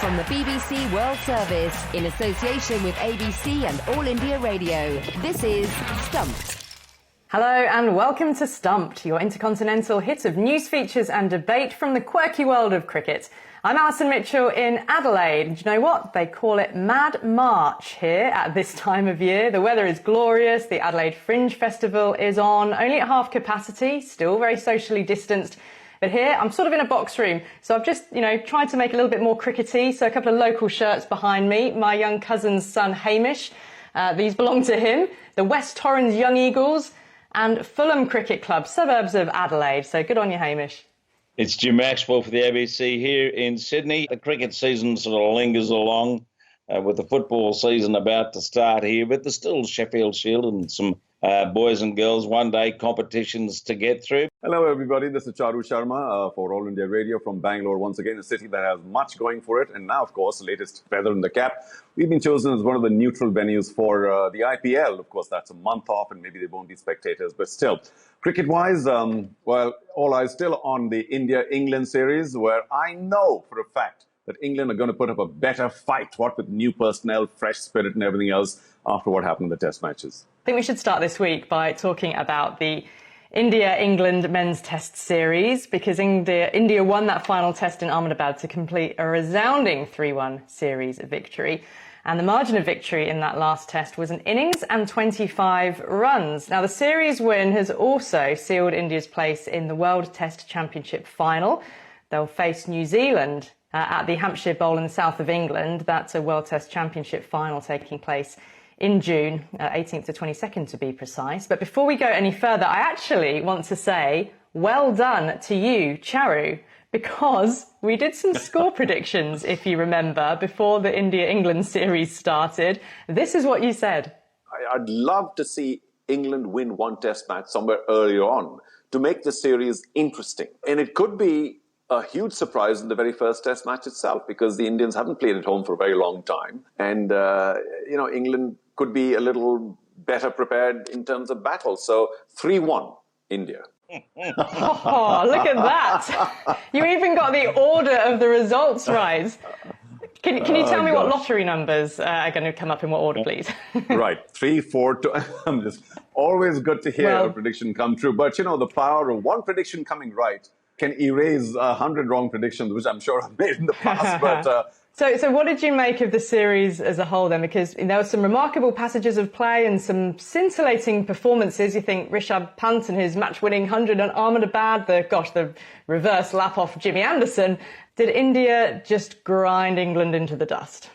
from the BBC World Service in association with ABC and All India Radio. This is Stumped. Hello and welcome to Stumped, your intercontinental hit of news features and debate from the quirky world of cricket. I'm Alison Mitchell in Adelaide. And do you know what? They call it Mad March here at this time of year. The weather is glorious. The Adelaide Fringe Festival is on, only at half capacity, still very socially distanced. But here, I'm sort of in a box room, so I've just, tried to make it a little bit more crickety. So a couple of local shirts behind me. My young cousin's son, Haynes, these belong to him. The West Torrens Young Eagles and Fulham Cricket Club, suburbs of Adelaide. So good on you, Hamish. It's Jim Maxwell for the ABC here in Sydney. The cricket season sort of lingers along with the football season about to start here, but there's still Sheffield Shield and some boys and girls one-day competitions to get through. Hello, everybody. This is Charu Sharma for All India Radio from Bangalore. Once again, a city that has much going for it. And now, of course, the latest feather in the cap. We've been chosen as one of the neutral venues for the IPL. Of course, that's a month off and maybe there won't be spectators. But still, cricket-wise, all eyes still on the India-England series, where I know for a fact that England are going to put up a better fight, what with new personnel, fresh spirit and everything else after what happened in the test matches. I think we should start this week by talking about the India-England men's test series, because India won that final test in Ahmedabad to complete a resounding 3-1 series victory. And the margin of victory in that last test was an innings and 25 runs. Now, the series win has also sealed India's place in the World Test Championship final. They'll face New Zealand at the Hampshire Bowl in the south of England. That's a World Test Championship final taking place in June, 18th to 22nd to be precise. But before we go any further, I actually want to say well done to you, Charu, because we did some score predictions, if you remember, before the India-England series started. This is what you said. I'd love to see England win one test match somewhere earlier on to make the series interesting. And it could be a huge surprise in the very first test match itself, because the Indians haven't played at home for a very long time. And, England could be a little better prepared in terms of battle. So 3-1, India. Oh, look at that. You even got the order of the results right. Can you tell me what lottery numbers are going to come up in what order, please? Right. 3, 4, 2. I'm just always good to hear a prediction come true. But, the power of one prediction coming right can erase 100 wrong predictions, which I'm sure I've made in the past. But So what did you make of the series as a whole then? Because there were some remarkable passages of play and some scintillating performances. You think Rishabh Pant and his match-winning 100 on Ahmedabad, the reverse lap off Jimmy Anderson. Did India just grind England into the dust?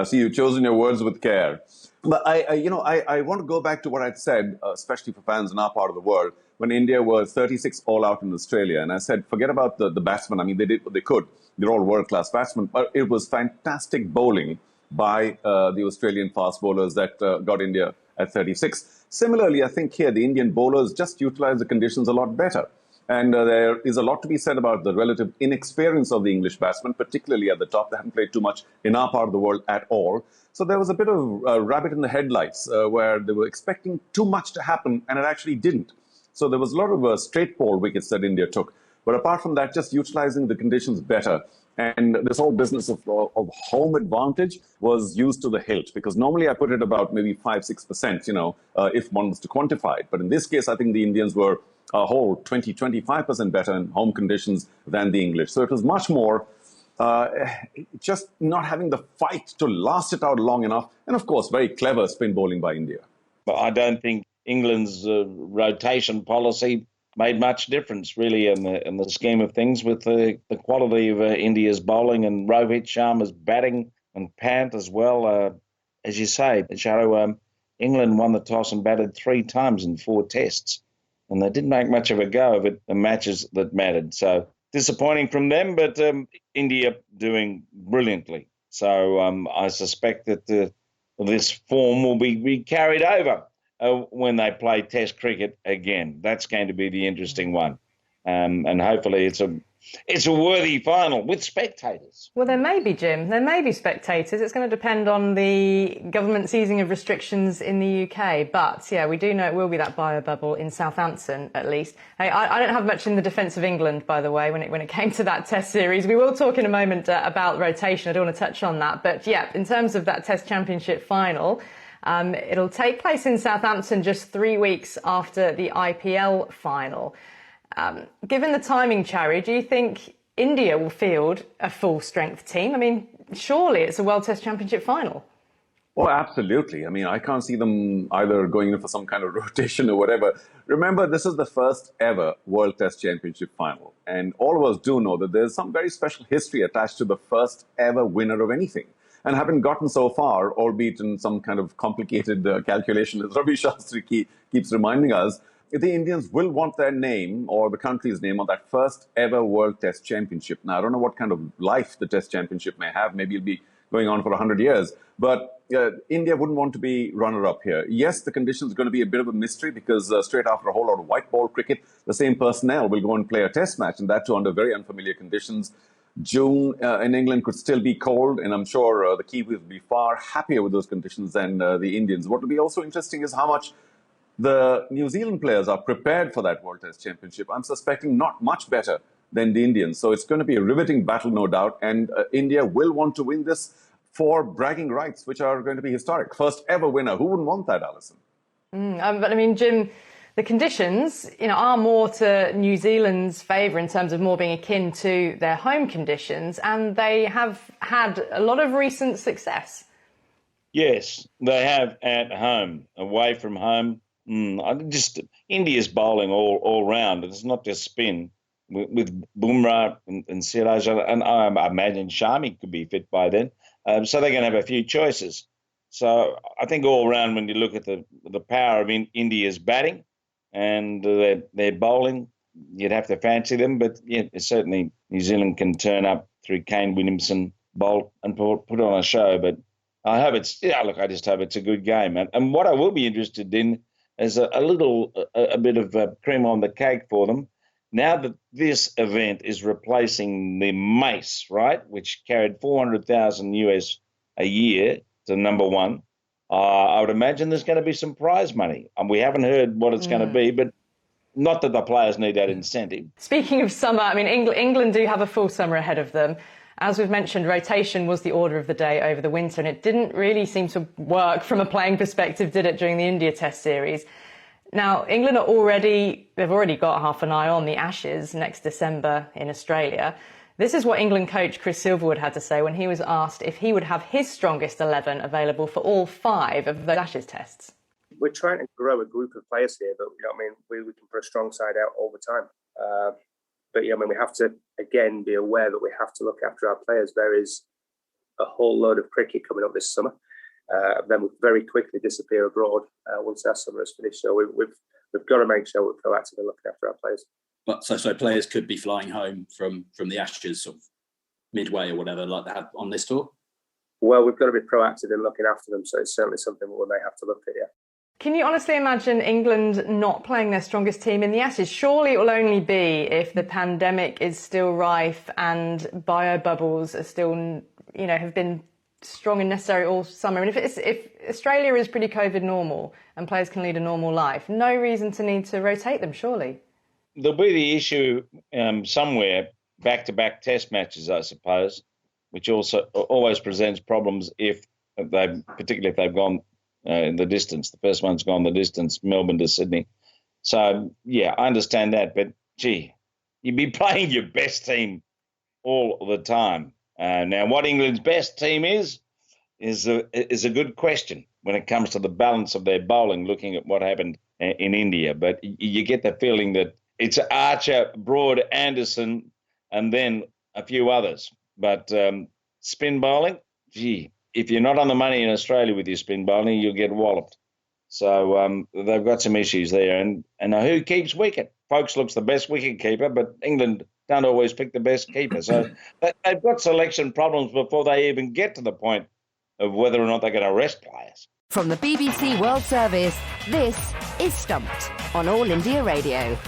See, you've chosen your words with care. But I want to go back to what I'd said, especially for fans in our part of the world, when India was 36 all out in Australia. And I said, forget about the batsmen. I mean, they did what they could. They're all world-class batsmen. But it was fantastic bowling by the Australian fast bowlers that got India at 36. Similarly, I think here the Indian bowlers just utilized the conditions a lot better. And there is a lot to be said about the relative inexperience of the English batsmen, particularly at the top. They haven't played too much in our part of the world at all. So there was a bit of rabbit in the headlights where they were expecting too much to happen, and it actually didn't. So there was a lot of straight ball wickets that India took. But apart from that, just utilizing the conditions better. And this whole business of home advantage was used to the hilt, because normally I put it about maybe 5-6%, if one was to quantify it. But in this case, I think the Indians were a whole 20-25% better in home conditions than the English. So it was much more just not having the fight to last it out long enough. And of course, very clever spin bowling by India. But I don't think England's rotation policy made much difference, really, in the scheme of things, with the quality of India's bowling and Rohit Sharma's batting and Pant as well. As you say, Charu, England won the toss and batted 3 times in 4 tests, and they didn't make much of a go of it, the matches that mattered. So disappointing from them, but India doing brilliantly. So I suspect that this form will be carried over when they play Test cricket again. That's going to be the interesting one. And hopefully it's a it's a worthy final with spectators. Well, there may be, Jim. There may be spectators. It's going to depend on the government's easing of restrictions in the UK. But, yeah, we do know it will be that bio bubble in Southampton, at least. Hey, I don't have much in the defence of England, by the way, when it came to that Test series. We will talk in a moment about rotation. I don't want to touch on that. But, yeah, in terms of that Test Championship final, it'll take place in Southampton just 3 weeks after the IPL final. Given the timing, Charu, do you think India will field a full-strength team? I mean, surely it's a World Test Championship final. Oh, absolutely. I mean, I can't see them either going in for some kind of rotation or whatever. Remember, this is the first ever World Test Championship final. And all of us do know that there's some very special history attached to the first ever winner of anything. And having gotten so far, albeit in some kind of complicated calculation, as Ravi Shastri keeps reminding us, the Indians will want their name or the country's name on that first ever World Test Championship. Now, I don't know what kind of life the Test Championship may have. Maybe it'll be going on for 100 years. But India wouldn't want to be runner-up here. Yes, the conditions are going to be a bit of a mystery because straight after a whole lot of white ball cricket, the same personnel will go and play a Test match, and that too under very unfamiliar conditions. June in England could still be cold, and I'm sure the Kiwis will be far happier with those conditions than the Indians. What will be also interesting is how much the New Zealand players are prepared for that World Test Championship. I'm suspecting not much better than the Indians. So it's going to be a riveting battle, no doubt. And India will want to win this for bragging rights, which are going to be historic. First ever winner. Who wouldn't want that, Alison? But I mean, Jim, the conditions, are more to New Zealand's favour in terms of more being akin to their home conditions. And they have had a lot of recent success. Yes, they have at home. Away from home, India's bowling all round. It's not just spin with Bumrah and Siraj, and I imagine Sharma could be fit by then. So they're going to have a few choices. So I think all round, when you look at the power of India's batting and their bowling, you'd have to fancy them. But yeah, certainly New Zealand can turn up through Kane Williamson, bowl and put on a show. But I hope I just hope it's a good game. And what I will be interested in as a bit of cream on the cake for them. Now that this event is replacing the Mace, right, which carried $400,000 a year to number one, I would imagine there's going to be some prize money. And we haven't heard what it's going to be, but not that the players need that incentive. Speaking of summer, I mean, England do have a full summer ahead of them. As we've mentioned, rotation was the order of the day over the winter, and it didn't really seem to work from a playing perspective, did it, during the India Test series? Now, England they've already got half an eye on the Ashes next December in Australia. This is what England coach Chris Silverwood had to say when he was asked if he would have his strongest 11 available for all 5 of the Ashes tests. We're trying to grow a group of players here, but we can put a strong side out all the time. But we have to, again, be aware that we have to look after our players. There is a whole load of cricket coming up this summer. Then we'll very quickly disappear abroad once our summer is finished. So we've got to make sure we're proactive in looking after our players. But so players could be flying home from the Ashes sort of midway or whatever, like they have on this tour? Well, we've got to be proactive in looking after them. So it's certainly something we may have to look at, yeah. Can you honestly imagine England not playing their strongest team in the Ashes? Surely it will only be if the pandemic is still rife and bio bubbles are still, have been strong and necessary all summer. And if Australia is pretty COVID normal and players can lead a normal life, no reason to need to rotate them, surely. There'll be the issue somewhere, back-to-back Test matches, I suppose, which also always presents problems particularly if they've gone the distance. The first one's gone the distance, Melbourne to Sydney. So, yeah, I understand that. But, gee, you'd be playing your best team all the time. Now, what England's best team is a good question when it comes to the balance of their bowling, looking at what happened in India. But you get the feeling that it's Archer, Broad, Anderson, and then a few others. But spin bowling, gee, if you're not on the money in Australia with your spin bowling, you'll get walloped. So they've got some issues there. And who keeps wicket? Folkes looks the best wicket keeper, but England don't always pick the best keeper. So they've got selection problems before they even get to the point of whether or not they're going to rest players. From the BBC World Service, this is Stumped on All India Radio.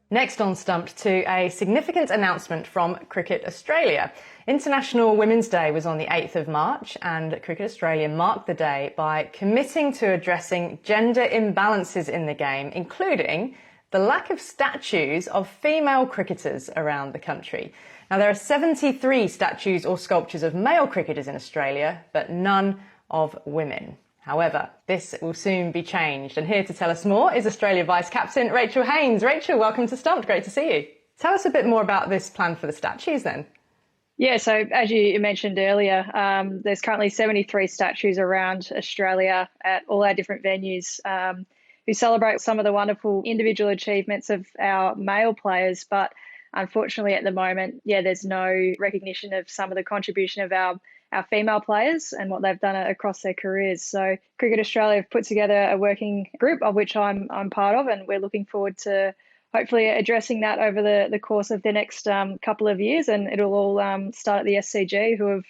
Next on Stumped, to a significant announcement from Cricket Australia. International Women's Day was on the 8th of March, and Cricket Australia marked the day by committing to addressing gender imbalances in the game, including the lack of statues of female cricketers around the country. Now, there are 73 statues or sculptures of male cricketers in Australia, but none of women. However, this will soon be changed. And here to tell us more is Australia Vice-Captain Rachael Haynes. Rachael, welcome to Stumped. Great to see you. Tell us a bit more about this plan for the statues then. Yeah, so as you mentioned earlier, there's currently 73 statues around Australia at all our different venues who celebrate some of the wonderful individual achievements of our male players. But unfortunately at the moment, there's no recognition of some of the contribution of our female players and what they've done across their careers. So Cricket Australia have put together a working group of which I'm part of, and we're looking forward to hopefully addressing that over the course of the next couple of years. And it'll all start at the SCG, who have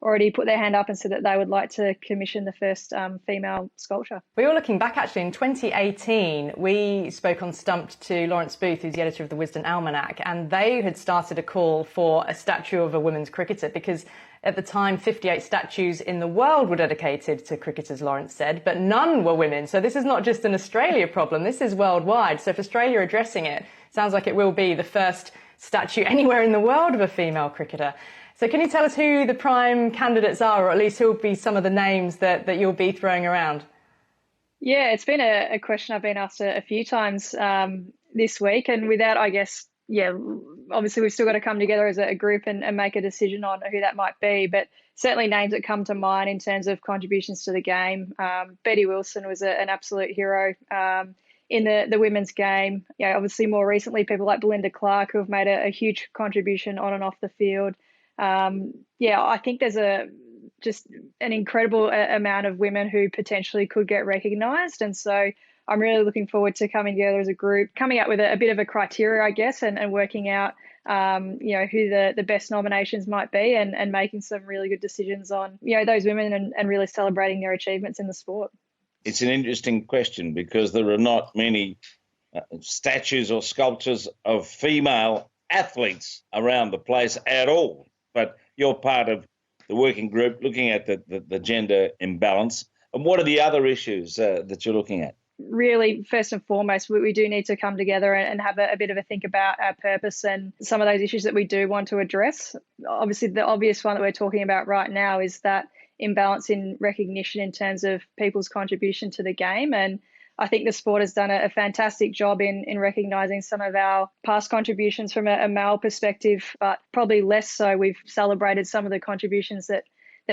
already put their hand up and said that they would like to commission the first female sculpture. We were looking back actually in 2018. We spoke on Stumped to Lawrence Booth, who's the editor of the Wisden Almanac, and they had started a call for a statue of a women's cricketer because at the time 58 statues in the world were dedicated to cricketers, Lawrence said, but none were women. So this is not just an Australia problem, this is worldwide. So if Australia are addressing it, sounds like it will be the first statue anywhere in the world of a female cricketer. So can you tell us who the prime candidates are, or at least who will be some of the names that you'll be throwing around? Yeah, it's been a question I've been asked a few times this week. And with that, I guess, obviously we've still got to come together as a group and make a decision on who that might be. But certainly names that come to mind in terms of contributions to the game. Betty Wilson was an absolute hero in the women's game. Obviously more recently, people like Belinda Clark, who have made a huge contribution on and off the field. I think there's just an incredible amount of women who potentially could get recognised. And so I'm really looking forward to coming together as a group, coming up with a bit of a criteria, I guess, and working out, who the best nominations might be and making some really good decisions on, those women and really celebrating their achievements in the sport. It's an interesting question because there are not many statues or sculptures of female athletes around the place at all. But you're part of the working group looking at the gender imbalance. And what are the other issues that you're looking at? Really, first and foremost, we do need to come together and have a bit of a think about our purpose and some of those issues that we do want to address. Obviously, the obvious one that we're talking about right now is that imbalance in recognition in terms of people's contribution to the game. And I think the sport has done a fantastic job in recognising some of our past contributions from a male perspective, but probably less so. We've celebrated some of the contributions that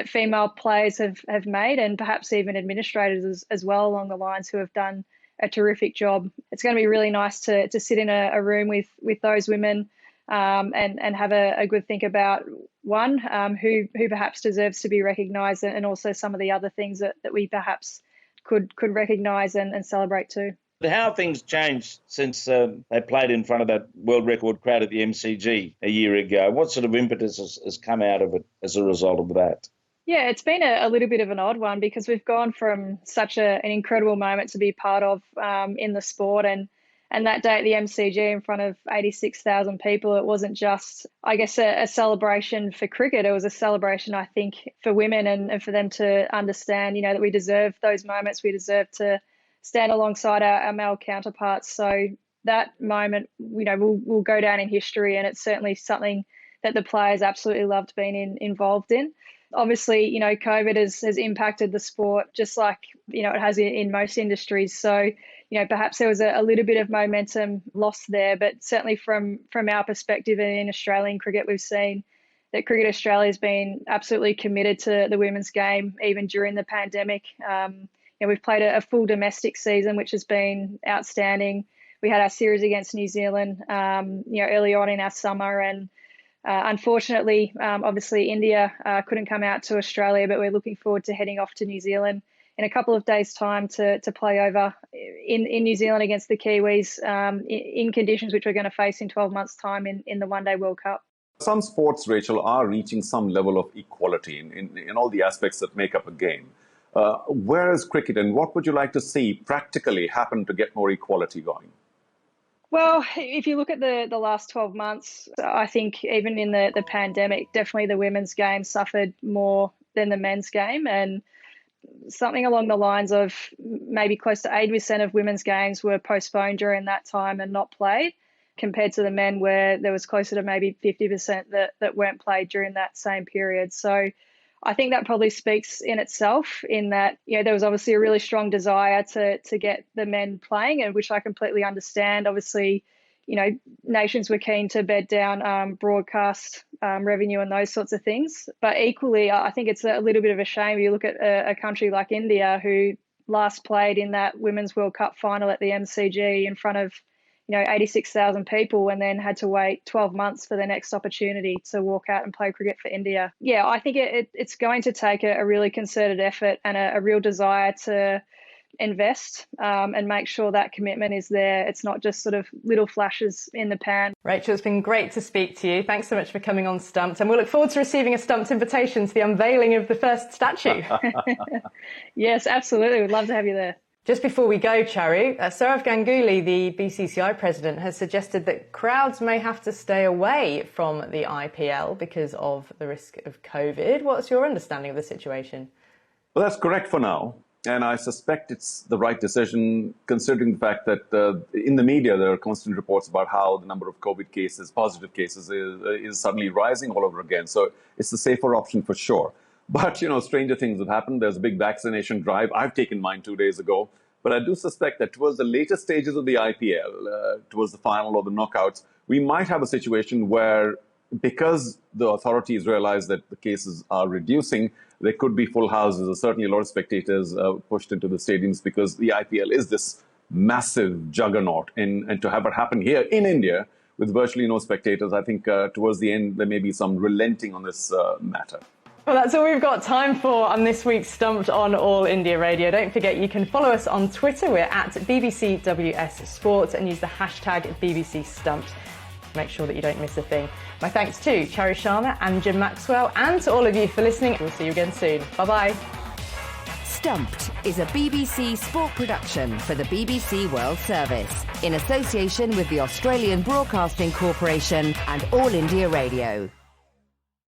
female players have made, and perhaps even administrators as well along the lines, who have done a terrific job. It's going to be really nice to sit in a room with those women and have a good think about one, who perhaps deserves to be recognised, and also some of the other things that we perhaps could recognise and celebrate too. How have things changed since they played in front of that world record crowd at the MCG a year ago? What sort of impetus has come out of it as a result of that? Yeah, it's been a little bit of an odd one because we've gone from such an incredible moment to be part of in the sport. And that day at the MCG in front of 86,000 people, it wasn't just, I guess, a celebration for cricket. It was a celebration, I think, for women and for them to understand, that we deserve those moments. We deserve to stand alongside our male counterparts. So that moment, will go down in history, and it's certainly something that the players absolutely loved being involved in. Obviously, COVID has impacted the sport just like, it has in most industries. So, perhaps there was a little bit of momentum lost there, but certainly from our perspective in Australian cricket, we've seen that Cricket Australia has been absolutely committed to the women's game, even during the pandemic. We've played a full domestic season, which has been outstanding. We had our series against New Zealand, early on in our summer, and unfortunately, obviously India couldn't come out to Australia, but we're looking forward to heading off to New Zealand in a couple of days' time to play over in New Zealand against the Kiwis in conditions which we're going to face in 12 months' time in the One Day World Cup. Some sports, Rachael, are reaching some level of equality in all the aspects that make up a game. Where is cricket, and what would you like to see practically happen to get more equality going? Well, if you look at the last 12 months, I think even in the pandemic, definitely the women's game suffered more than the men's game. And something along the lines of maybe close to 80% of women's games were postponed during that time and not played, compared to the men where there was closer to maybe 50% that weren't played during that same period. So I think that probably speaks in itself in that, there was obviously a really strong desire to get the men playing, and which I completely understand. Obviously, nations were keen to bed down broadcast revenue and those sorts of things. But equally, I think it's a little bit of a shame. You look at a country like India, who last played in that Women's World Cup final at the MCG in front of 86,000 people, and then had to wait 12 months for the next opportunity to walk out and play cricket for India. Yeah, I think it's going to take a really concerted effort and a real desire to invest and make sure that commitment is there. It's not just sort of little flashes in the pan. Rachael, it's been great to speak to you. Thanks so much for coming on Stumped, and we'll look forward to receiving a Stumped invitation to the unveiling of the first statue. Yes, absolutely. We'd love to have you there. Just before we go, Charu, Sourav Ganguly, the BCCI president, has suggested that crowds may have to stay away from the IPL because of the risk of COVID. What's your understanding of the situation? Well, that's correct for now. And I suspect it's the right decision, considering the fact that in the media there are constant reports about how the number of COVID cases, positive cases, is suddenly rising all over again. So it's the safer option for sure. But, stranger things have happened. There's a big vaccination drive. I've taken mine 2 days ago. But I do suspect that towards the later stages of the IPL, towards the final or the knockouts, we might have a situation where, because the authorities realize that the cases are reducing, there could be full houses, or certainly a lot of spectators pushed into the stadiums, because the IPL is this massive juggernaut. And to have it happen here in India with virtually no spectators, I think towards the end there may be some relenting on this matter. Well, that's all we've got time for on this week's Stumped on All India Radio. Don't forget you can follow us on Twitter. We're at BBCWS Sport, and use the hashtag BBC Stumped. Make sure that you don't miss a thing. My thanks to Charu Sharma and Jim Maxwell, and to all of you for listening. We'll see you again soon. Bye-bye. Stumped is a BBC sport production for the BBC World Service, in association with the Australian Broadcasting Corporation and All India Radio.